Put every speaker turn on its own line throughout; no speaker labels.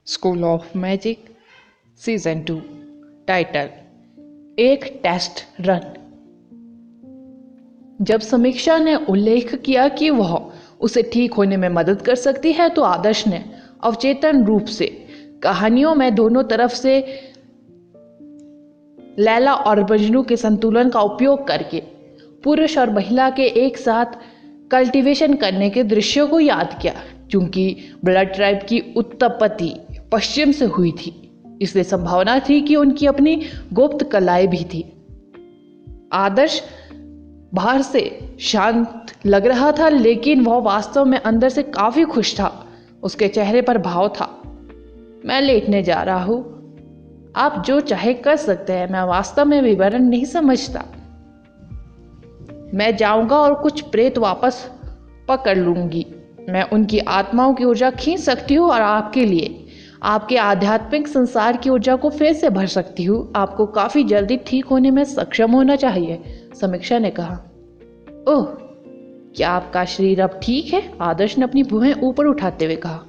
School of magic season 2। Title एक test run. जब समीक्षा ने उल्लेख किया कि वह उसे ठीक होने में मदद कर सकती है तो आदर्श ने अवचेतन रूप से कहानियों में दोनों तरफ से लैला और मजनू के संतुलन का उपयोग करके पुरुष और महिला के एक साथ कल्टीवेशन करने के दृश्यों को याद किया। क्योंकि ब्लड ट्राइब की उत्पत्ति पश्चिम से हुई थी, इसलिए संभावना थी कि उनकी अपनी गुप्त कलाएं भी थी। आदर्श बाहर से शांत लग रहा था, लेकिन वह वास्तव में अंदर से काफी खुश था। उसके चेहरे पर भाव था। मैं लेटने जा रहा हूं, आप जो चाहे कर सकते हैं। मैं वास्तव में विवरण नहीं समझता। मैं जाऊंगा और कुछ प्रेत वापस पकड़ लूंगी। मैं उनकी आत्माओं की ऊर्जा खींच सकती हूँ और आपके लिए आपके आध्यात्मिक संसार की ऊर्जा को फिर से भर सकती हूँ। आपको काफी जल्दी ठीक होने में सक्षम होना चाहिए, समीक्षा ने कहा। ओह, क्या आपका शरीर अब ठीक है? आदर्श ने अपनी भुएं ऊपर उठाते हुए कहा।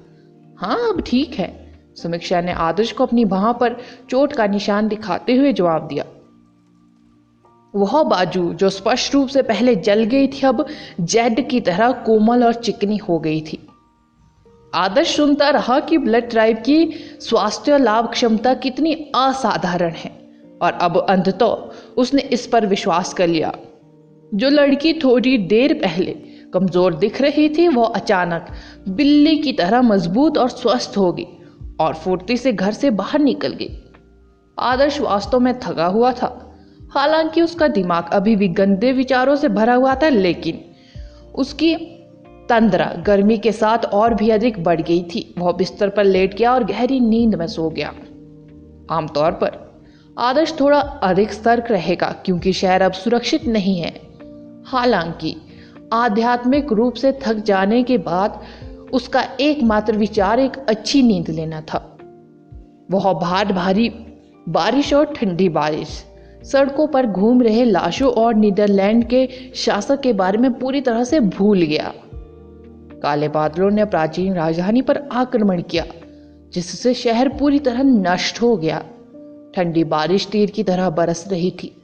हाँ, अब ठीक है, समीक्षा ने आदर्श को अपनी बाह पर चोट का निशान दिखाते हुए जवाब दिया। वह बाजू जो स्पष्ट रूप से पहले जल गई थी अब जेड की तरह कोमल और चिकनी हो गई थी। आदर्श सुनता रहा कि ब्लड ट्राइब की स्वास्थ्य लाभ क्षमता कितनी असाधारण है, और अब अंततः उसने इस पर विश्वास कर लिया। जो लड़की थोड़ी देर पहले कमजोर दिख रही थी, वह अचानक बिल्ली की तरह मजबूत और स्वस्थ हो गई और फुर्ती से घर से बाहर निकल गई। आदर्श वास्तव में थका हुआ था। हालांकि उसका दिमाग अभी भी गंदे विचारों से भरा हुआ था, लेकिन उसकी तंद्रा गर्मी के साथ और भी अधिक बढ़ गई थी। वह बिस्तर पर लेट गया और गहरी नींद में सो गया। आमतौर पर आदर्श थोड़ा अधिक सतर्क रहेगा क्योंकि शहर अब सुरक्षित नहीं है। हालांकि आध्यात्मिक रूप से थक जाने के बाद उसका एकमात्र विचार एक अच्छी नींद लेना था। वह भारी बारिश और ठंडी बारिश, सड़कों पर घूम रहे लाशों और नीदरलैंड के शासक के बारे में पूरी तरह से भूल गया। काले बादलों ने प्राचीन राजधानी पर आक्रमण किया, जिससे शहर पूरी तरह नष्ट हो गया। ठंडी बारिश तीर की तरह बरस रही थी,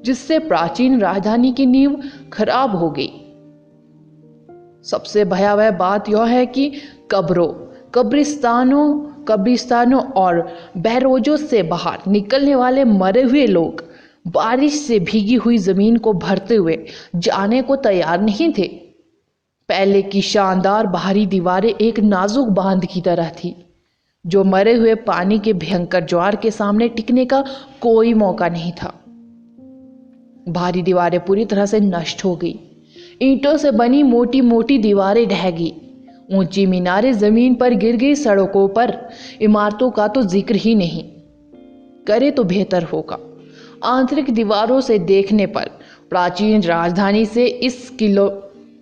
जिससे प्राचीन राजधानी की नींव खराब हो गई। सबसे भयावह बात यह है कि कब्रिस्तानों और बैरोजों से बाहर निकलने वाले मरे हुए लोग बारिश से भीगी हुई जमीन को भरते हुए जाने को तैयार नहीं थे। पहले की शानदार बाहरी दीवारें एक नाजुक बांध की तरह थी, जो मरे हुए पानी के भयंकर ज्वार के सामने टिकने का कोई मौका नहीं था। बाहरी दीवारें पूरी तरह से नष्ट हो गई। ईंटों से बनी मोटी मोटी दीवारें ढह गई। ऊंची मीनारें जमीन पर गिर गई। सड़कों पर इमारतों का तो जिक्र ही नहीं करे तो बेहतर होगा। आंतरिक दीवारों से देखने पर प्राचीन राजधानी से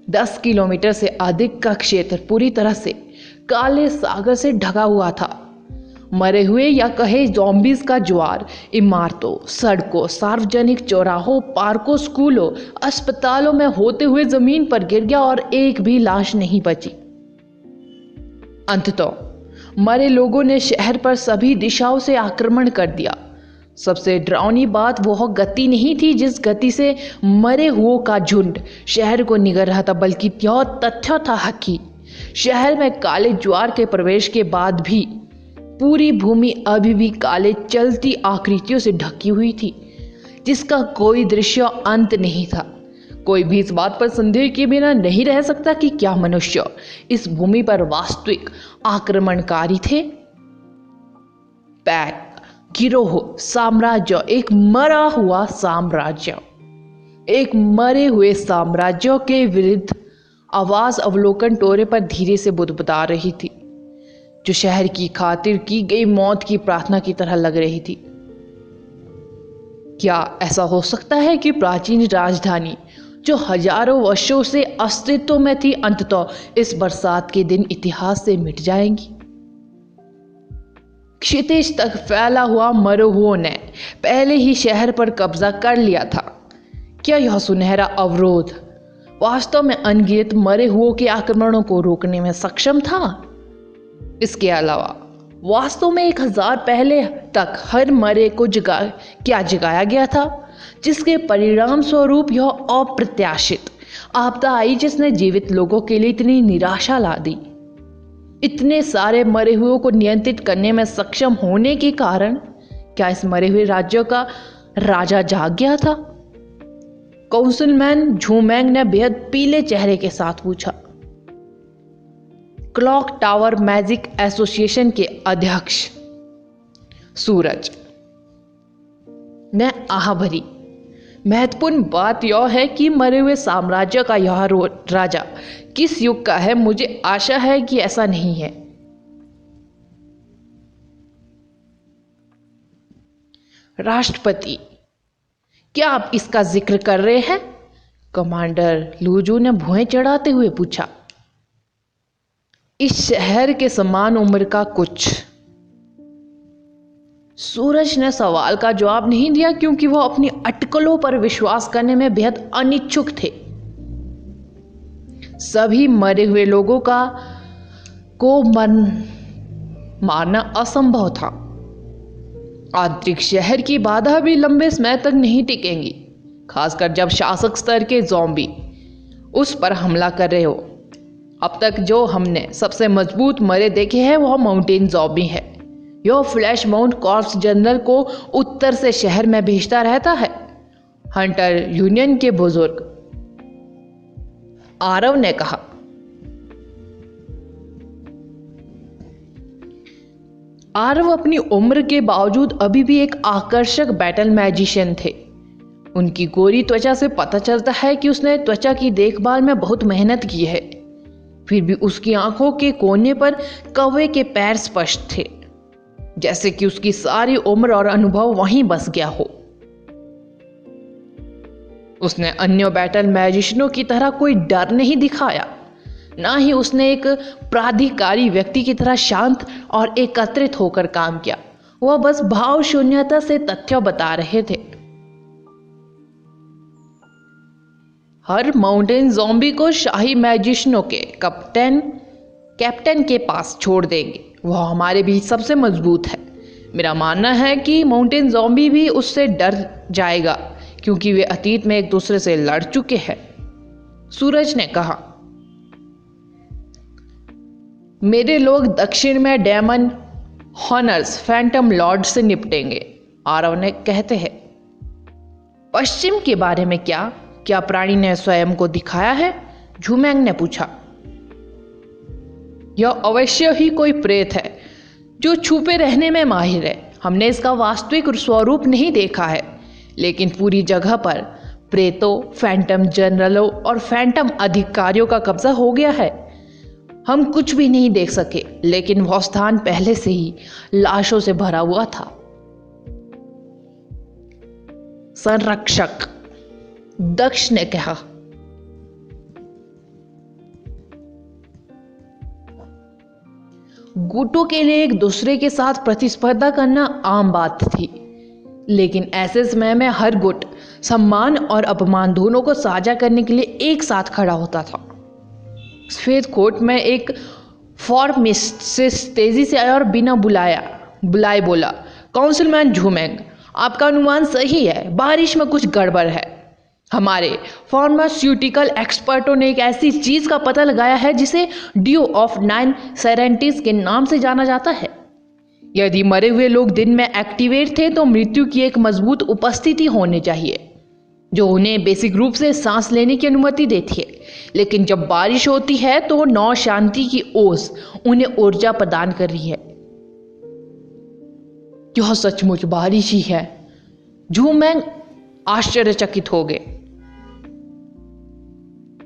10 किलोमीटर से अधिक का क्षेत्र पूरी तरह से काले सागर से ढका हुआ था। मरे हुए या कहे ज़ॉम्बीज का ज्वार इमारतों, सड़कों, सार्वजनिक चौराहों, पार्कों, स्कूलों, अस्पतालों में होते हुए जमीन पर गिर गया और एक भी लाश नहीं बची। अंततः मरे लोगों ने शहर पर सभी दिशाओं से आक्रमण कर दिया। सबसे डरावनी बात वह गति नहीं थी जिस गति से मरे हुओं का झुंड शहर को निगल रहा था, बल्कि यह तथ्य था कि शहर में काले ज्वार के प्रवेश के बाद भी पूरी भूमि अभी भी काले चलती आकृतियों से ढकी हुई थी, जिसका कोई दृश्य अंत नहीं था। कोई भी इस बात पर संदेह किए बिना नहीं रह सकता कि क्या मनुष्य इस भूमि पर वास्तविक आक्रमणकारी थे। पैक, गिरोह, साम्राज्य, एक मरा हुआ साम्राज्य, एक मरे हुए साम्राज्य के विरुद्ध आवाज अवलोकन टोरे पर धीरे से बुदबुदा रही थी, जो शहर की खातिर की गई मौत की प्रार्थना की तरह लग रही थी। क्या ऐसा हो सकता है कि प्राचीन राजधानी जो हजारों वर्षों से अस्तित्व में थी, अंततः इस बरसात के दिन इतिहास से मिट जाएंगी? क्षितिज तक फैला हुआ मरुभूमि ने पहले ही शहर पर कब्जा कर लिया था। क्या यह सुनहरा अवरोध वास्तव में अनगिनत मरे हुओं के आक्रमणों को रोकने में सक्षम था? इसके अलावा वास्तव में 1000 पहले तक हर मरे को जगाया गया था, जिसके परिणाम स्वरूप यह अप्रत्याशित आपदा आई जिसने जीवित लोगों के लिए इतनी निराशा ला दी। इतने सारे मरे हुए को नियंत्रित करने में सक्षम होने के कारण क्या इस मरे हुए राज्य का राजा जाग गया था? काउंसिलमैन झूमेंग ने बेहद पीले चेहरे के साथ पूछा। क्लॉक टावर मैजिक एसोसिएशन के अध्यक्ष सूरज ने आह भरी। महत्वपूर्ण बात यह है कि मरे हुए साम्राज्य का यह राजा किस युग का है। मुझे आशा है कि ऐसा नहीं है। राष्ट्रपति, क्या आप इसका जिक्र कर रहे हैं? कमांडर लूजू ने भुएं चढ़ाते हुए पूछा। इस शहर के समान उम्र का कुछ। सूरज ने सवाल का जवाब नहीं दिया क्योंकि वह अपनी अटकलों पर विश्वास करने में बेहद अनिच्छुक थे। सभी मरे हुए लोगों को मारना असंभव था। आंतरिक शहर की बाधा भी लंबे समय तक नहीं टिकेंगी, खासकर जब शासक स्तर के ज़ॉम्बी उस पर हमला कर रहे हो। अब तक जो हमने सबसे मजबूत मरे देखे हैं वह माउंटेन ज़ॉम्बी है। यह फ्लैश माउंट कॉर्प्स जनरल को उत्तर से शहर में भेजता रहता है। हंटर यूनियन के बुजुर्ग आरव ने कहा। आरव अपनी उम्र के बावजूद अभी भी एक आकर्षक बैटल मैजिशियन थे। उनकी गोरी त्वचा से पता चलता है कि उसने त्वचा की देखभाल में बहुत मेहनत की है। फिर भी उसकी आंखों के कोने पर कौवे के पैर स्पष्ट थे, जैसे कि उसकी सारी उम्र और अनुभव वहीं बस गया हो। उसने अन्य बैटल मैजिशियनों की तरह कोई डर नहीं दिखाया, ना ही उसने एक प्राधिकारी व्यक्ति की तरह शांत और एकत्रित होकर काम किया। वह बस भाव शून्यता से तथ्य बता रहे थे। हर माउंटेन ज़ॉम्बी को शाही मैजिशियनों के कैप्टन के पास छोड़ देंगे। वह हमारे बीच सबसे मजबूत है। मेरा मानना है कि माउंटेन ज़ॉम्बी भी उससे डर जाएगा क्योंकि वे अतीत में एक दूसरे से लड़ चुके हैं। सूरज ने कहा। मेरे लोग दक्षिण में डेमन हॉनर्स फैंटम लॉर्ड से निपटेंगे, आरव ने कहते हैं। पश्चिम के बारे में क्या प्राणी ने स्वयं को दिखाया है? झूमेंग ने पूछा। यह अवश्य ही कोई प्रेत है जो छुपे रहने में माहिर है। हमने इसका वास्तविक स्वरूप नहीं देखा है, लेकिन पूरी जगह पर प्रेतों, फैंटम जनरलों और फैंटम अधिकारियों का कब्जा हो गया है। हम कुछ भी नहीं देख सके, लेकिन वह स्थान पहले से ही लाशों से भरा हुआ था। संरक्षक दक्ष ने कहा। गुटों के लिए एक दूसरे के साथ प्रतिस्पर्धा करना आम बात थी, लेकिन ऐसे समय में हर गुट सम्मान और अपमान दोनों को साझा करने के लिए एक साथ खड़ा होता था। सफेद कोट में एक फार्मासिस्ट तेजी से आया और बिना बुलाए बोला, काउंसिलमैन झूमेंग, आपका अनुमान सही है। बारिश में कुछ गड़बड़ है। हमारे फार्मास्यूटिकल एक्सपर्टों ने एक ऐसी चीज का पता लगाया है जिसे ड्यू ऑफ 9 सेरेंटीज के नाम से जाना जाता है। यदि मरे हुए लोग दिन में एक्टिवेट थे तो मृत्यु की एक मजबूत उपस्थिति होनी चाहिए जो उन्हें बेसिक रूप से सांस लेने की अनुमति देती है। लेकिन जब बारिश होती है तो नौ शांति की ओस उन्हें ऊर्जा प्रदान कर रही है। यह सचमुच बारिश ही है। झूमेंग आश्चर्यचकित हो गए।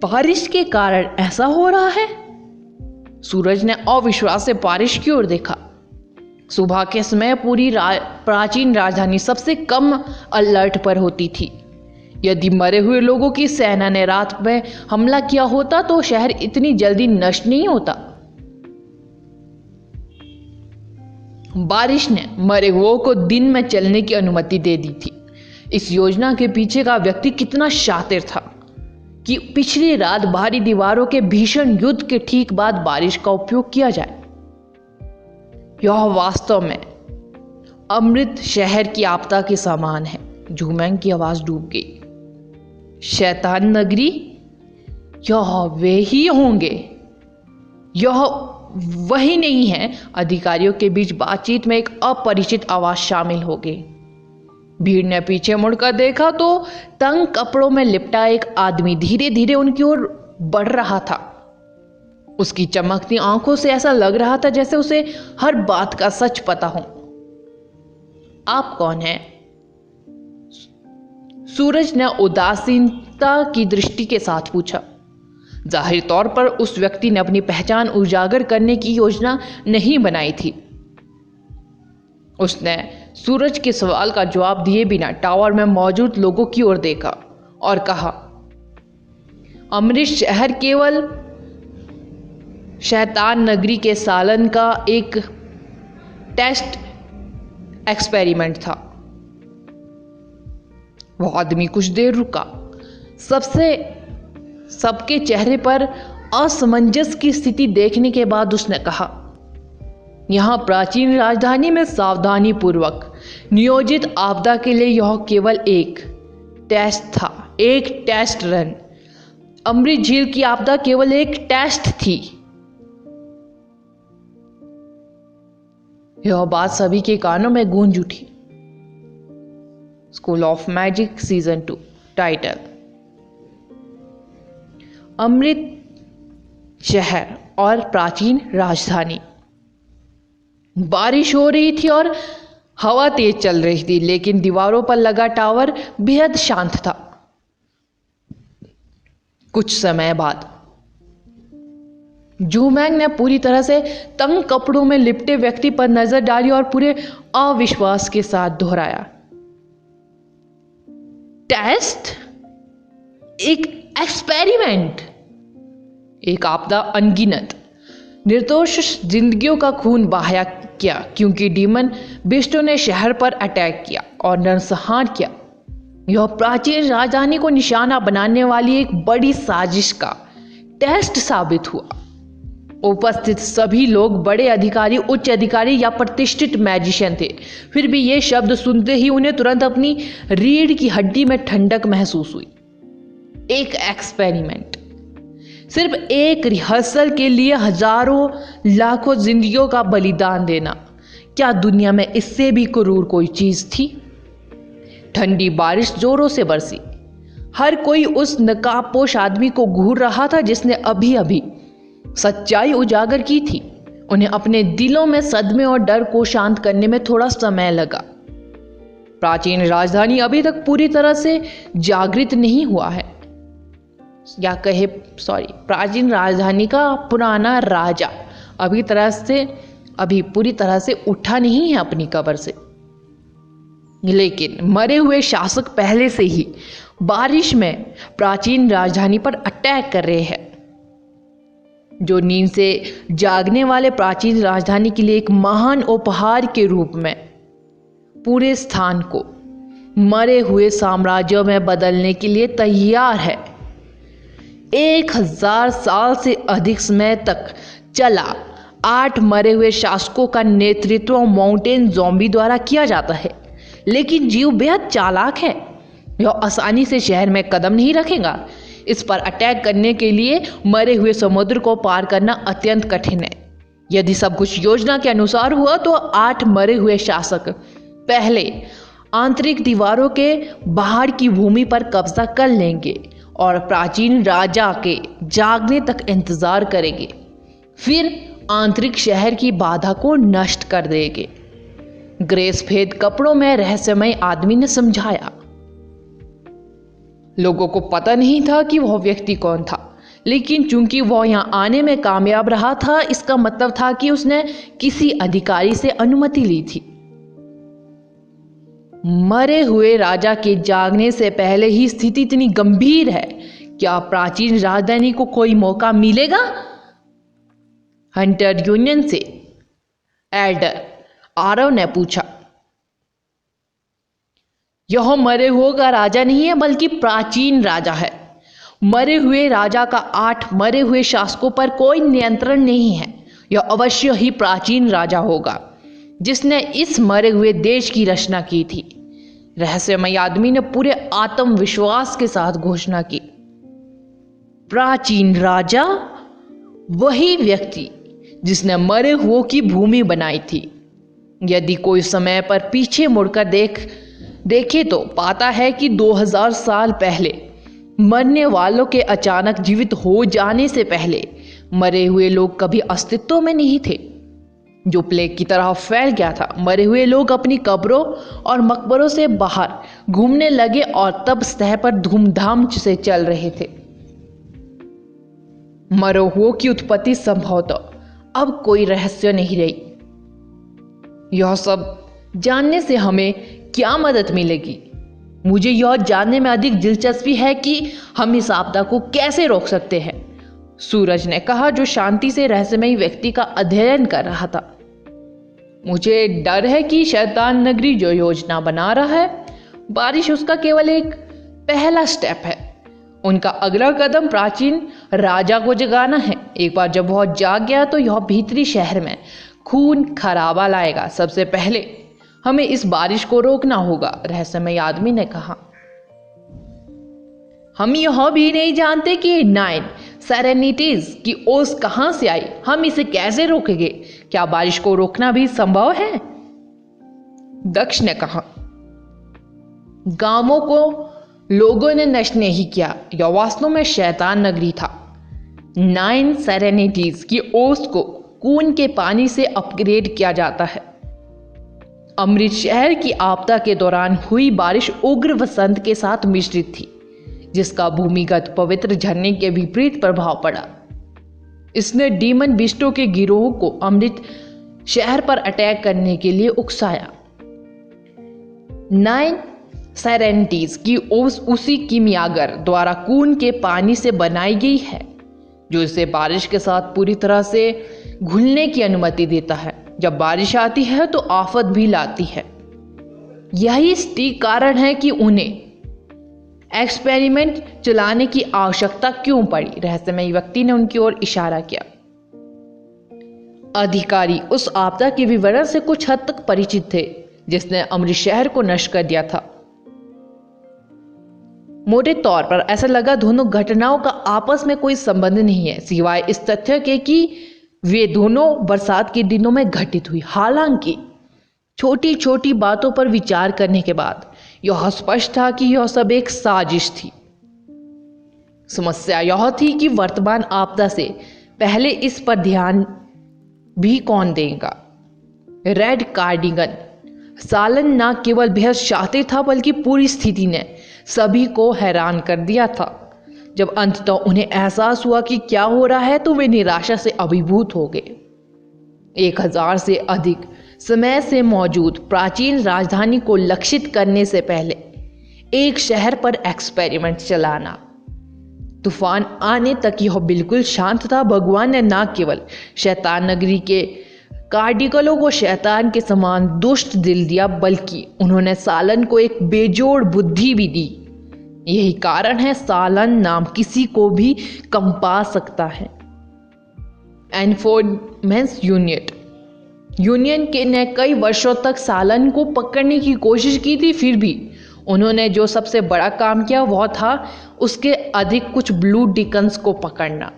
बारिश के कारण ऐसा हो रहा है? सूरज ने अविश्वास से बारिश की ओर देखा। सुबह के समय पूरी प्राचीन राजधानी सबसे कम अलर्ट पर होती थी। यदि मरे हुए लोगों की सेना ने रात में हमला किया होता तो शहर इतनी जल्दी नष्ट नहीं होता। बारिश ने मरे हुओं को दिन में चलने की अनुमति दे दी थी। इस योजना के पीछे का व्यक्ति कितना शातिर था कि पिछली रात भारी दीवारों के भीषण युद्ध के ठीक बाद बारिश का उपयोग किया जाए। यह वास्तव में अमृत शहर की आपदा के समान है। झूमेंग की आवाज डूब गई। शैतान नगरी? यह वे ही होंगे। यह वही नहीं है। अधिकारियों के बीच बातचीत में एक अपरिचित आवाज शामिल हो गई। भीड़ ने पीछे मुड़कर देखा तो तंग कपड़ों में लिपटा एक आदमी धीरे धीरे उनकी ओर बढ़ रहा था। उसकी चमकती आंखों से ऐसा लग रहा था जैसे उसे हर बात का सच पता हो। आप कौन हैं? सूरज ने उदासीनता की दृष्टि के साथ पूछा। जाहिर तौर पर उस व्यक्ति ने अपनी पहचान उजागर करने की योजना नहीं बनाई थी। उसने सूरज के सवाल का जवाब दिए बिना टावर में मौजूद लोगों की ओर देखा और कहा, अमृत शहर केवल शैतान नगरी के सालन का एक टेस्ट एक्सपेरिमेंट था। वो आदमी कुछ देर रुका। सबके चेहरे पर असमंजस की स्थिति देखने के बाद उसने कहा, यहां प्राचीन राजधानी में सावधानी पूर्वक नियोजित आपदा के लिए यह केवल एक टेस्ट था, एक टेस्ट रन। अमृत झील की आपदा केवल एक टेस्ट थी। यह बात सभी के कानों में गूंज उठी। School of magic season 2 title, अमृत शहर और प्राचीन राजधानी। बारिश हो रही थी और हवा तेज चल रही थी, लेकिन दीवारों पर लगा टावर बेहद शांत था। कुछ समय बाद झूमेंग ने पूरी तरह से तंग कपड़ों में लिपटे व्यक्ति पर नजर डाली और पूरे अविश्वास के साथ दोहराया, टेस्ट? एक एक्सपेरिमेंट? एक आपदा अनगिनत निर्दोष जिंदगियों का खून बहाया किया क्योंकि डीमन बिस्टों ने शहर पर अटैक किया और नरसंहार किया। यह प्राचीन राजधानी को निशाना बनाने वाली एक बड़ी साजिश का टेस्ट साबित हुआ। उपस्थित सभी लोग बड़े अधिकारी, उच्च अधिकारी या प्रतिष्ठित मैजिशियन थे। फिर भी ये शब्द सुनते ही उन्हें तुरंत अपनी रीढ़ की हड्डी में ठंडक महसूस हुई। एक एक्सपेरिमेंट, सिर्फ एक रिहर्सल के लिए हजारों लाखों जिंदगियों का बलिदान देना। क्या दुनिया में इससे भी क्रूर कोई चीज थी? ठंडी बारिश जोरों से बरसी। हर कोई उस नकाबपोश आदमी को घूर रहा था जिसने अभी अभी सच्चाई उजागर की थी। उन्हें अपने दिलों में सदमे और डर को शांत करने में थोड़ा समय लगा। प्राचीन राजधानी अभी तक पूरी तरह से जागृत नहीं हुआ है, प्राचीन राजधानी का पुराना राजा अभी पूरी तरह से उठा नहीं है अपनी कब्र से। लेकिन मरे हुए शासक पहले से ही बारिश में प्राचीन राजधानी पर अटैक कर रहे हैं, जो नींद से जागने वाले प्राचीन राजधानी के लिए एक महान उपहार के रूप में पूरे स्थान को मरे हुए साम्राज्यों में बदलने के लिए तैयार है। 1000 साल से अधिक समय तक चला 8 मरे हुए शासकों का नेतृत्व माउंटेन ज़ॉम्बी द्वारा किया जाता है, लेकिन जीव बेहद चालाक है। यह आसानी से शहर में कदम नहीं रखेगा। इस पर अटैक करने के लिए मरे हुए समुद्र को पार करना अत्यंत कठिन है। यदि सब कुछ योजना के अनुसार हुआ तो 8 मरे हुए शासक पहले आंतरिक दीवारों के बाहर की भूमि पर कब्जा कर लेंगे और प्राचीन राजा के जागने तक इंतजार करेंगे, फिर आंतरिक शहर की बाधा को नष्ट कर देंगे। ग्रे सफेद कपड़ों में रहस्यमय आदमी ने समझाया। लोगों को पता नहीं था कि वह व्यक्ति कौन था, लेकिन चूंकि वह यहां आने में कामयाब रहा था, इसका मतलब था कि उसने किसी अधिकारी से अनुमति ली थी। मरे हुए राजा के जागने से पहले ही स्थिति इतनी गंभीर है, क्या प्राचीन राजधानी को कोई मौका मिलेगा? हंटर यूनियन से एल्डर आरव ने पूछा। यह मरे हुए का राजा नहीं है, बल्कि प्राचीन राजा है। मरे हुए राजा का 8 मरे हुए शासकों पर कोई नियंत्रण नहीं है। यह अवश्य ही प्राचीन राजा होगा। जिसने इस मरे हुए देश की रचना की थी। रहस्यमय आदमी ने पूरे आत्मविश्वास के साथ घोषणा की, प्राचीन राजा वही व्यक्ति जिसने मरे हुओं की भूमि बनाई थी। यदि कोई समय पर पीछे मुड़कर देखे तो पाता है कि 2000 साल पहले मरने वालों के अचानक जीवित हो जाने से पहले मरे हुए लोग कभी अस्तित्व में नहीं थे, जो प्लेग की तरह फैल गया था। मरे हुए लोग अपनी कब्रों और मकबरों से बाहर घूमने लगे और तब सतह पर धूमधाम से चल रहे थे। मरे हुओं की उत्पत्ति संभवतः अब कोई रहस्य नहीं रही। यह सब जानने से हमें क्या मदद मिलेगी? मुझे यह जानने में अधिक दिलचस्पी है कि हम इस आपदा को कैसे रोक सकते हैं, सूरज ने कहा, जो शांति से रहस्यमयी व्यक्ति का अध्ययन कर रहा था। मुझे डर है कि शैतान नगरी जो योजना बना रहा है, बारिश उसका केवल एक पहला स्टेप है। उनका अगला कदम प्राचीन राजा को जगाना है। एक बार जब वह जाग गया तो यह भीतरी शहर में खून खराबा लाएगा। सबसे पहले हमें इस बारिश को रोकना होगा, रहस्यमय आदमी ने कहा। हम यह भी नहीं जानते कि 9 सेरेनिटीज की ओस कहां से आई। हम इसे कैसे रोकेंगे? क्या बारिश को रोकना भी संभव है? दक्ष ने कहा, गांवों को लोगों ने नष्ट नहीं किया, यह वास्तव में शैतान नगरी था। 9 सेरेनिटीज की ओस को खून के पानी से अपग्रेड किया जाता है। अमृत शहर की आपदा के दौरान हुई बारिश उग्र वसंत के साथ मिश्रित थी, जिसका भूमिगत पवित्र झरने के विपरीत प्रभाव पड़ा। इसने डीमन बिस्टों के गिरोह को अमृत शहर पर अटैक करने के लिए उकसाया। 9 सेरेनिटीज की ओस उसी कीमियागर द्वारा खून के पानी से बनाई गई है, जो इसे बारिश के साथ पूरी तरह से घुलने की अनुमति देता है। जब बारिश आती है तो आफत भी लाती है। यही सटीक कारण है कि उन्हें एक्सपेरिमेंट चलाने की आवश्यकता क्यों पड़ी, रहस्यमय व्यक्ति ने उनकी ओर इशारा किया। अधिकारी उस आपदा के विवरण से कुछ हद तक परिचित थे, जिसने अमृत शहर को नष्ट कर दिया था। मोटे तौर पर ऐसा लगा दोनों घटनाओं का आपस में कोई संबंध नहीं है, सिवाय इस तथ्य के कि वे दोनों बरसात के दिनों में घटित हुई। हालांकि छोटी छोटी बातों पर विचार करने के बाद यह स्पष्ट था कि यह सब एक साजिश थी। समस्या यह थी कि वर्तमान आपदा से पहले इस पर ध्यान भी कौन देगा। रेड कार्डिगन सालन न केवल बेहद शातिर था, बल्कि पूरी स्थिति ने सभी को हैरान कर दिया था। जब अंततः उन्हें एहसास हुआ कि क्या हो रहा है तो वे निराशा से अभिभूत हो गए। 1000 से अधिक समय से मौजूद प्राचीन राजधानी को लक्षित करने से पहले एक शहर पर एक्सपेरिमेंट चलाना। तूफान आने तक यह बिल्कुल शांत था। भगवान ने न केवल शैतान नगरी के कार्डिकलों को शैतान के समान दुष्ट दिल दिया, बल्कि उन्होंने सालन को एक बेजोड़ बुद्धि भी दी। यही कारण है सालन नाम किसी को भी कंपा सकता है। एनफोर्समेंट यूनियन के ने कई वर्षों तक सालन को पकड़ने की कोशिश की थी, फिर भी उन्होंने जो सबसे बड़ा काम किया वह था उसके अधिक कुछ ब्लू डिकन्स को पकड़ना।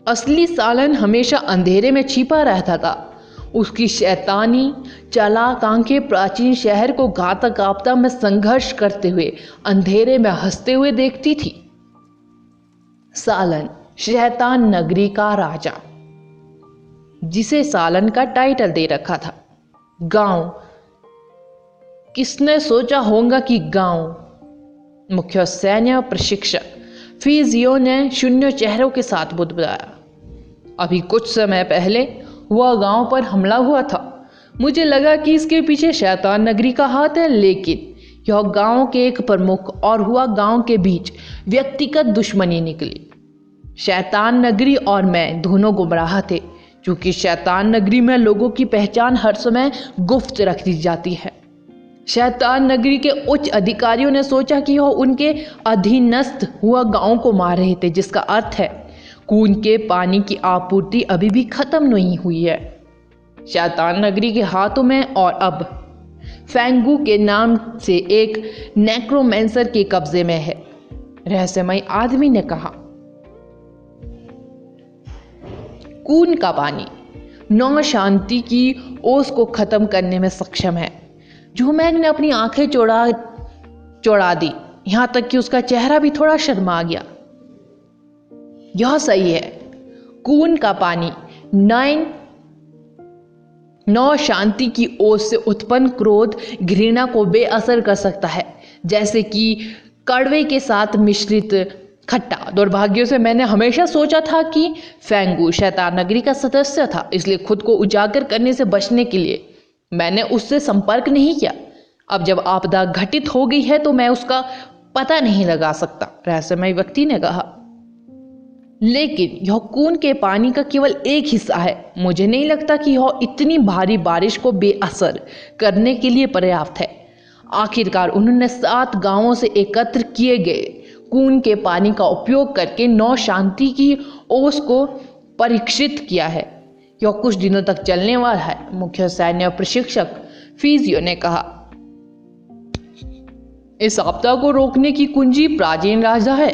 असली सालन हमेशा अंधेरे में छिपा रहता था। उसकी शैतानी चालाक आंखें प्राचीन शहर को घातक आपदा में संघर्ष करते हुए अंधेरे में हंसते हुए देखती थी। सालन शैतान नगरी का राजा, जिसे सालन का टाइटल दे रखा था। गांव, किसने सोचा होगा कि गांव मुख्य सैन्य प्रशिक्षक फिजियो ने शून्य चेहरों के साथ बुदबुदाया। अभी कुछ समय पहले वह गांव पर हमला हुआ था। मुझे लगा कि इसके पीछे शैतान नगरी का हाथ है, लेकिन यह गांव के एक प्रमुख और हुआ गांव के बीच व्यक्तिगत दुश्मनी निकली। शैतान नगरी और मैं दोनों गुमराह थे, क्योंकि शैतान नगरी में लोगों की पहचान हर समय गुप्त रख दी जाती है। शैतान नगरी के उच्च अधिकारियों ने सोचा कि वह उनके अधीनस्थ हुआ गांव को मार रहे थे, जिसका अर्थ है खून के पानी की आपूर्ति अभी भी खत्म नहीं हुई है। शैतान नगरी के हाथों में और अब फेंगू के नाम से एक नेक्रोमेंसर के कब्जे में है, रहस्यमय आदमी ने कहा। कून का पानी 9 शांति की ओस को खत्म करने में सक्षम है। झूमैंग ने अपनी आंखें चौड़ा दी, यहां तक कि उसका चेहरा भी थोड़ा शर्मा गया। यह सही है, कून का पानी 9 शांति की ओस से उत्पन्न क्रोध घृणा को बेअसर कर सकता है, जैसे कि कड़वे के साथ मिश्रित खट्टा। दुर्भाग्य से मैंने हमेशा सोचा था कि फेंगू शैतान नगरी का सदस्य था, इसलिए खुद को उजागर करने से बचने के लिए मैंने उससे संपर्क नहीं किया। अब जब आपदा घटित हो गई है तो मैं उसका पता नहीं लगा सकता, रहस्यमय व्यक्ति ने कहा। लेकिन यह खून के पानी का केवल एक हिस्सा है। मुझे नहीं लगता कि यह इतनी भारी बारिश को बेअसर करने के लिए पर्याप्त है। आखिरकार उन्होंने 7 गांवों से एकत्र किए गए खून के पानी का उपयोग करके 9 शांति की ओस को परीक्षित किया है। यह कुछ दिनों तक चलने वाला है, मुख्य सैन्य प्रशिक्षक फीजियो ने कहा। इस आपदा को रोकने की कुंजी प्राचीन राजा है।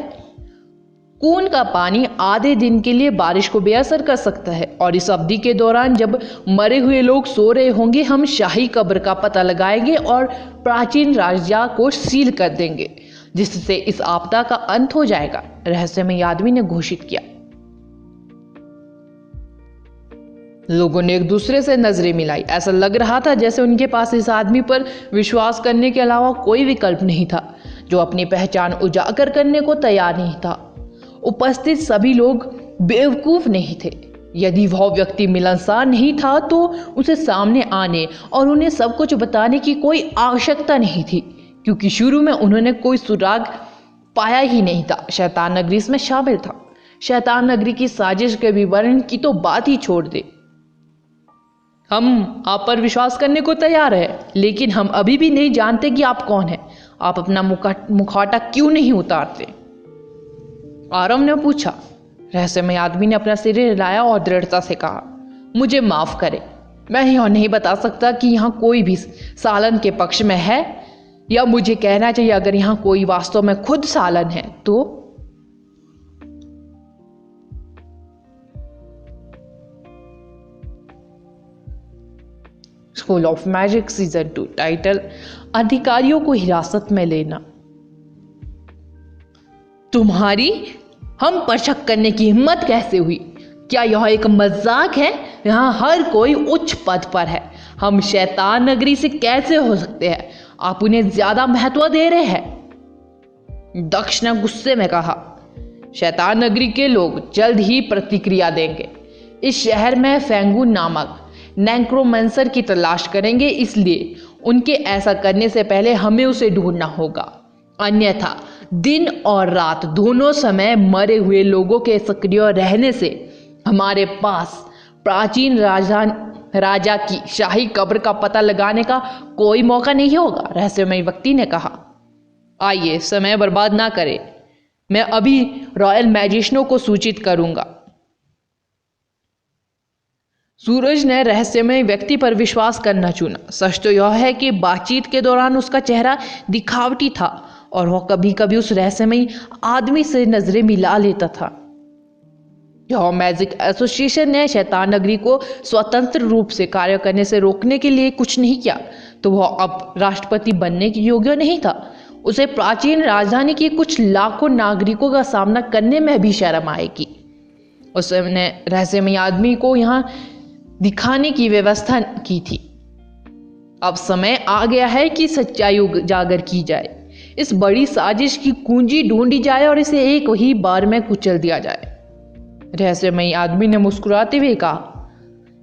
खून का पानी आधे दिन के लिए बारिश को बेअसर कर सकता है, और इस अवधि के दौरान जब मरे हुए लोग सो रहे होंगे, हम शाही कब्र का पता लगाएंगे और प्राचीन राजा को सील कर देंगे, जिससे इस आपदा का अंत हो जाएगा, रहस्यमय आदमी ने घोषित किया। लोगों ने एक दूसरे से नजरें मिलाई। ऐसा लग रहा था जैसे उनके पास इस आदमी पर विश्वास करने के अलावा कोई विकल्प नहीं था, जो अपनी पहचान उजागर करने को तैयार नहीं था। उपस्थित सभी लोग बेवकूफ नहीं थे। यदि वह व्यक्ति मिलनसार नहीं था तो उसे सामने आने और उन्हें सब कुछ बताने की कोई आवश्यकता नहीं थी, क्योंकि शुरू में उन्होंने कोई सुराग पाया ही नहीं था। शैतान नगरी इसमें शामिल था। शैतान नगरी की साजिश के विवरण की तो बात ही छोड़ दे। हम आप पर विश्वास करने को तैयार है, लेकिन हम अभी भी नहीं जानते कि आप कौन हैं। आप अपना मुखौटा क्यों नहीं उतारते? आरव ने पूछा। रहस्यमय आदमी ने अपना सिर हिलाया और दृढ़ता से कहा, मुझे माफ करें, मैं यह नहीं बता सकता कि यहाँ कोई भी सालन के पक्ष में है, या मुझे कहना चाहिए अगर यहाँ कोई वास्तव में खुद सालन है तो। School of magic season 2 title अधिकारियों को हिरासत में लेना। तुम्हारी हम पर शक करने की हिम्मत कैसे हुई? क्या यह एक मजाक है? यहाँ हर कोई उच्च पद पर है। हम शैतान नगरी से कैसे हो सकते हैं? आप उन्हें ज्यादा महत्व दे रहे हैं, दक्ष ने गुस्से में कहा। शैतान नगरी के लोग जल्द ही प्रतिक्रिया देंगे। इस शहर में फेंगू नामक नेक्रोमेंसर की तलाश करेंगे, इसलिए उनके ऐसा करने से पहले हमें उसे ढूंढना होगा। अन्यथा दिन और रात दोनों समय मरे हुए लोगों के सक्रिय रहने से हमारे पास प्राचीन राजा की शाही कब्र का पता लगाने का कोई मौका नहीं होगा, रहस्यमय व्यक्ति ने कहा। आइए समय बर्बाद ना करें, मैं अभी रॉयल मैजिशियनों को सूचित करूंगा। सूरज ने रहस्यमय व्यक्ति पर विश्वास करना चुना। सच तो यह है कि बातचीत के दौरान उसका चेहरा दिखावटी था और वह कभी कभी उस रहस्यमय आदमी से नजरें मिला लेता था। यह मैजिक एसोसिएशन ने शैतान नगरी को स्वतंत्र रूप से कार्य करने से रोकने के लिए कुछ नहीं किया, तो वह अब राष्ट्रपति बनने के योग्य नहीं था। उसे प्राचीन राजधानी के कुछ लाखों नागरिकों का सामना करने में भी शर्म आएगी। उसने रहस्यमय आदमी को यहाँ दिखाने की व्यवस्था की थी। अब समय आ गया है कि सच्चाई उजागर की जाए, इस बड़ी साजिश की कुंजी ढूंढी जाए और इसे एक ही बार में कुचल दिया जाए, रहस्यमयी आदमी ने मुस्कुराते हुए कहा।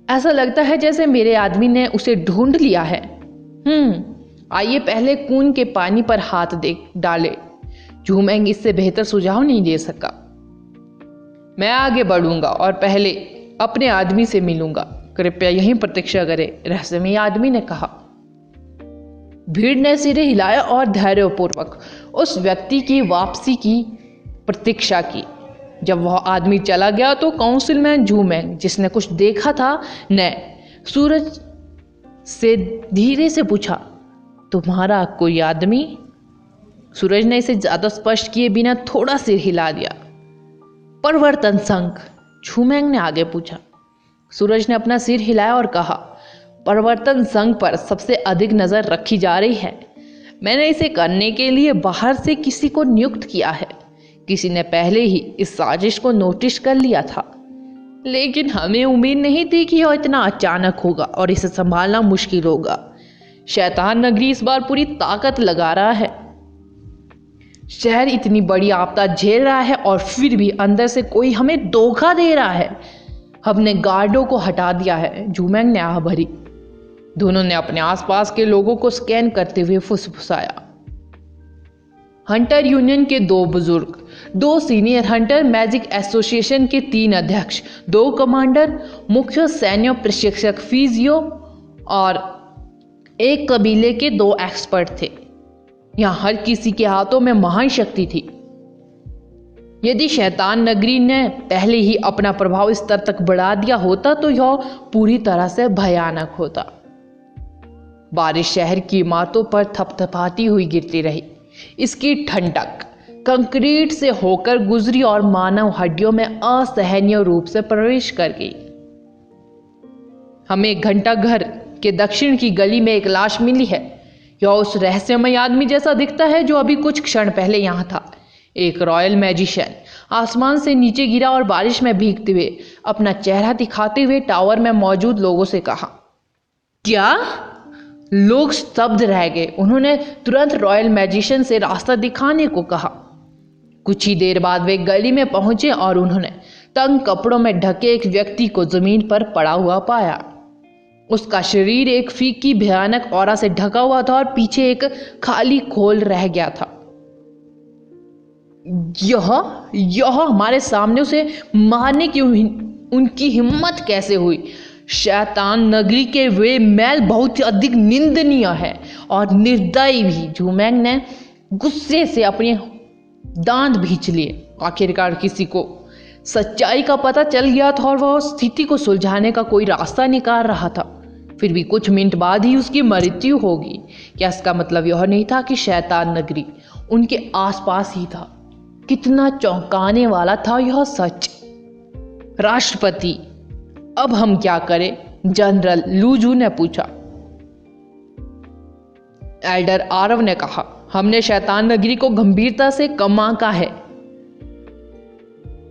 ऐसा लगता है जैसे मेरे आदमी ने उसे ढूंढ लिया है। आइए पहले खून के पानी पर हाथ डाले। झूमेंग इससे बेहतर सुझाव नहीं दे सका। मैं आगे बढ़ूंगा और पहले अपने आदमी से मिलूंगा, कृपया यहीं प्रतीक्षा करें, रहस्यमयी आदमी ने कहा। भीड़ ने सिरे हिलाया और धैर्यपूर्वक उस व्यक्ति की वापसी की प्रतीक्षा की। जब वह आदमी चला गया तो काउंसिलमैन झूमेंग, जिसने कुछ देखा था, ने सूरज से धीरे से पूछा, तुम्हारा कोई आदमी? सूरज ने इसे ज्यादा स्पष्ट किए बिना थोड़ा सिर हिला दिया। परिवर्तन संघ, झूमेंग ने आगे पूछा। सूरज ने अपना सिर हिलाया और कहा, परिवर्तन संघ पर सबसे अधिक नजर रखी जा रही है। मैंने इसे करने के लिए बाहर से किसी को नियुक्त किया है। किसी ने पहले ही इस साजिश को नोटिस कर लिया था, लेकिन हमें उम्मीद नहीं थी कि यह इतना अचानक होगा और इसे संभालना मुश्किल होगा। शैतान नगरी इस बार पूरी ताकत लगा रहा है। शहर इतनी बड़ी आपदा झेल रहा है और फिर भी अंदर से कोई हमें धोखा दे रहा है। हमने गार्डों को हटा दिया है, झूमेंग ने आह भरी। दोनों ने अपने आसपास के लोगों को स्कैन करते हुए फुसफुसाया। हंटर यूनियन के 2 बुजुर्ग, 2 सीनियर हंटर मैजिक एसोसिएशन के 3 अध्यक्ष, 2 कमांडर, मुख्य सैन्य प्रशिक्षक फिजियो और एक कबीले के 2 एक्सपर्ट थे। यहाँ हर किसी के हाथों में महान शक्ति थी। यदि शैतान नगरी ने पहले ही अपना प्रभाव स्तर तक बढ़ा दिया होता तो यह पूरी तरह से भयानक होता। बारिश शहर की इमारतों पर थपथपाती हुई गिरती रही। इसकी ठंडक कंक्रीट से होकर गुजरी और मानव हड्डियों में असहनीय रूप से प्रवेश कर गई। हमें घंटा घर के दक्षिण की गली में एक लाश मिली है। यह उस रहस्यमय आदमी जैसा दिखता है जो अभी कुछ क्षण पहले यहाँ था। एक रॉयल मैजिशियन आसमान से नीचे गिरा और बारिश में भीगते हुए अपना चेहरा दिखाते हुए टावर में मौजूद लोगों से कहा, क्या? लोग स्तब्ध रह गए। उन्होंने तुरंत रॉयल मैजिशियन से रास्ता दिखाने को कहा। कुछ ही देर बाद वे गली में पहुंचे और उन्होंने तंग कपड़ों में ढके एक व्यक्ति को जमीन पर पड़ा हुआ पाया। उसका शरीर एक फीकी भयानक ऑरा से ढका हुआ था और पीछे एक खाली खोल रह गया था। यह हमारे सामने उसे मारने की उनकी हिम्मत कैसे हुई? शैतान नगरी के वे मैल बहुत अधिक निंदनीय है और निर्दयी भी। झूमेंग ने गुस्से से अपने दांत भींच लिए। आखिरकार किसी को सच्चाई का पता चल गया था और वह स्थिति को सुलझाने का कोई रास्ता निकाल रहा था। फिर भी कुछ मिनट बाद ही उसकी मृत्यु होगी। क्या इसका मतलब यह नहीं था कि शैतान नगरी उनके आसपास ही था? कितना चौंकाने वाला था यह सच। राष्ट्रपति, अब हम क्या करें? जनरल लूजू ने पूछा। एल्डर आरव ने कहा, हमने शैतान नगरी को गंभीरता से कम आंका है।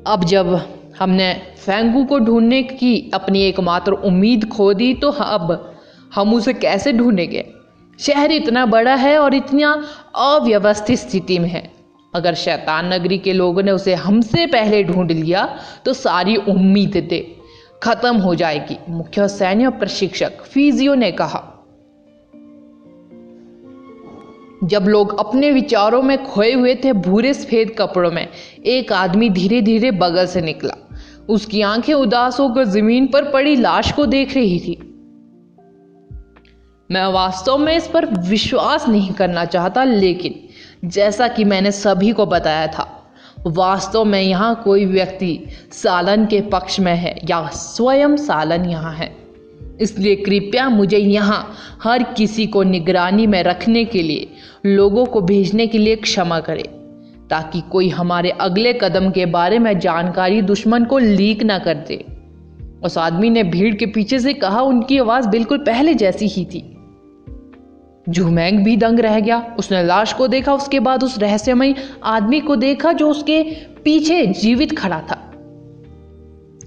अब जब हमने फेंगू को ढूंढने की अपनी एकमात्र उम्मीद खो दी तो अब हम उसे कैसे ढूंढेंगे? शहर इतना बड़ा है और इतना अव्यवस्थित स्थिति में है। अगर शैतान नगरी के लोगों ने उसे हमसे पहले ढूंढ लिया तो सारी उम्मीदें खत्म हो जाएगी, मुख्य सैन्य प्रशिक्षक फिजियो ने कहा। जब लोग अपने विचारों में खोए हुए थे, भूरे सफेद कपड़ों में एक आदमी धीरे धीरे बगल से निकला। उसकी आंखें उदास होकर जमीन पर पड़ी लाश को देख रही थी। मैं वास्तव में इस पर विश्वास नहीं करना चाहता, लेकिन जैसा कि मैंने सभी को बताया था, वास्तव में यहाँ कोई व्यक्ति सालन के पक्ष में है या स्वयं सालन यहाँ है। इसलिए कृपया मुझे यहाँ हर किसी को निगरानी में रखने के लिए लोगों को भेजने के लिए क्षमा करें, ताकि कोई हमारे अगले कदम के बारे में जानकारी दुश्मन को लीक ना कर दे। उस आदमी ने भीड़ के पीछे से कहा। उनकी आवाज़ बिल्कुल पहले जैसी ही थी। झूमेंग भी दंग रह गया। उसने लाश को देखा, उसके बाद उस रहस्यमय आदमी को देखा जो उसके पीछे जीवित खड़ा था।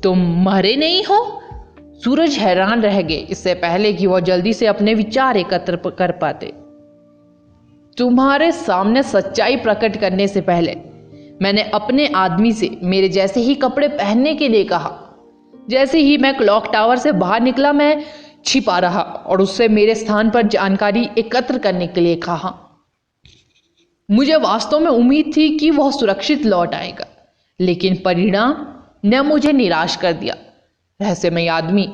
तुम मरे नहीं हो? सूरज हैरान रह गए, इससे पहले कि वह जल्दी से अपने विचार एकत्र कर पाते। तुम्हारे सामने सच्चाई प्रकट करने से पहले मैंने अपने आदमी से मेरे जैसे ही कपड़े पहनने के लिए कहा। जैसे ही मैं क्लॉक टावर से बाहर निकला, मैं छिपा रहा और उससे मेरे स्थान पर जानकारी एकत्र करने के लिए कहा। मुझे वास्तव में उम्मीद थी कि वह सुरक्षित लौट आएगा, लेकिन परिणाम ने मुझे निराश कर दिया। रहस्यमय आदमी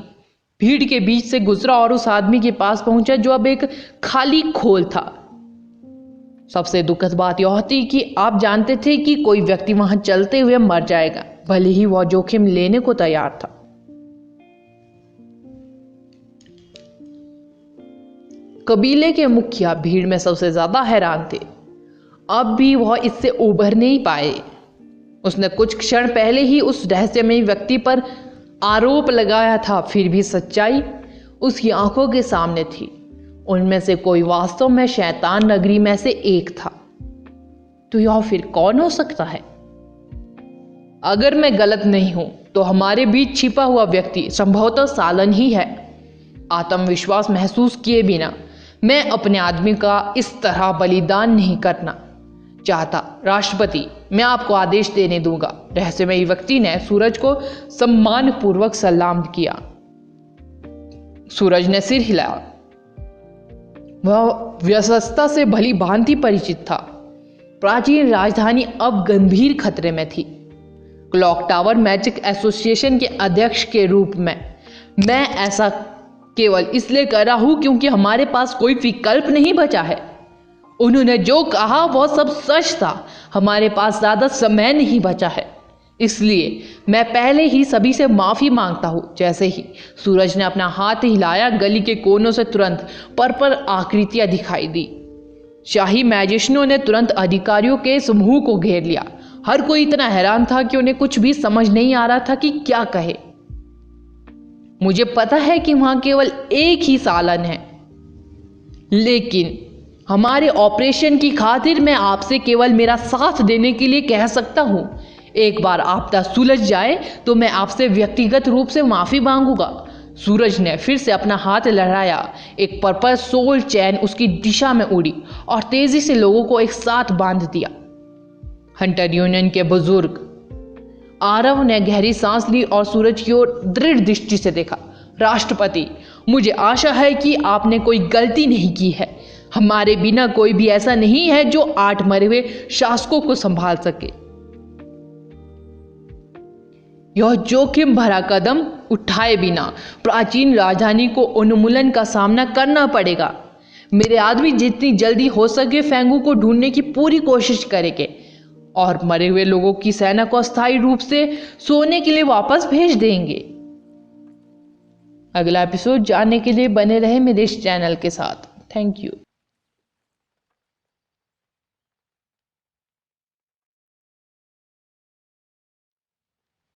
भीड़ के बीच से गुजरा और उस आदमी के पास पहुंचा जो अब एक खाली खोल था। सबसे दुखद बात यह थी कि आप जानते थे कि कोई व्यक्ति वहां चलते हुए मर जाएगा, भले ही वह जोखिम लेने को तैयार था। कबीले के मुखिया भीड़ में सबसे ज्यादा हैरान थे। अब भी वह इससे उभर नहीं पाए। उसने कुछ क्षण पहले ही उस रहस्यमयी व्यक्ति पर आरोप लगाया था, फिर भी सच्चाई उसकी आंखों के सामने थी। उनमें से कोई वास्तव में शैतान नगरी में से एक था। तो यह फिर कौन हो सकता है? अगर मैं गलत नहीं हूं तो हमारे बीच छिपा हुआ व्यक्ति संभवतः सालन ही है। आत्मविश्वास महसूस किए बिना मैं अपने आदमी का इस तरह बलिदान नहीं करना चाहता। राष्ट्रपति, मैं आपको आदेश देने दूंगा। रहस्यमयी व्यक्ति ने सूरज को सम्मानपूर्वक सलाम किया। सूरज ने सिर हिलाया। वह व्यस्तता से भली भांति परिचित था। प्राचीन राजधानी अब गंभीर खतरे में थी। क्लॉक टावर मैजिक एसोसिएशन के अध्यक्ष के रूप में मैं ऐसा केवल इसलिए कर रहा हूं क्योंकि हमारे पास कोई विकल्प नहीं बचा है। उन्होंने जो कहा वह सब सच था। हमारे पास ज्यादा समय नहीं बचा है, इसलिए मैं पहले ही सभी से माफी मांगता हूं। जैसे ही सूरज ने अपना हाथ हिलाया, गली के कोनों से तुरंत पर्पल आकृतियां दिखाई दी। शाही मैजिशियनों ने तुरंत अधिकारियों के समूह को घेर लिया। हर कोई इतना हैरान था कि उन्हें कुछ भी समझ नहीं आ रहा था कि क्या कहे। मुझे पता है कि वहां केवल एक ही सालन है, लेकिन हमारे ऑपरेशन की खातिर मैं आपसे केवल मेरा साथ देने के लिए कह सकता हूं। एक बार आपदा सुलझ जाए तो मैं आपसे व्यक्तिगत रूप से माफी मांगूंगा। सूरज ने फिर से अपना हाथ लहराया। एक पर्पल सोल चैन उसकी दिशा में उड़ी और तेजी से लोगों को एक साथ बांध दिया। हंटर यूनियन के बुजुर्ग आरव ने गहरी सांस ली और सूरज की ओर दृढ़ दृष्टि से देखा। राष्ट्रपति, मुझे आशा है कि आपने कोई गलती नहीं की है। हमारे बिना कोई भी ऐसा नहीं है जो 8 मरे हुए शासकों को संभाल सके। यह जोखिम भरा कदम उठाए बिना प्राचीन राजधानी को उन्मूलन का सामना करना पड़ेगा। मेरे आदमी जितनी जल्दी हो सके फेंगू को ढूंढने की पूरी कोशिश करेंगे और मरे हुए लोगों की सेना को अस्थायी रूप से सोने के लिए वापस भेज देंगे। अगला एपिसोड जानने के लिए बने रहे मेरे इस चैनल के साथ। Thank you.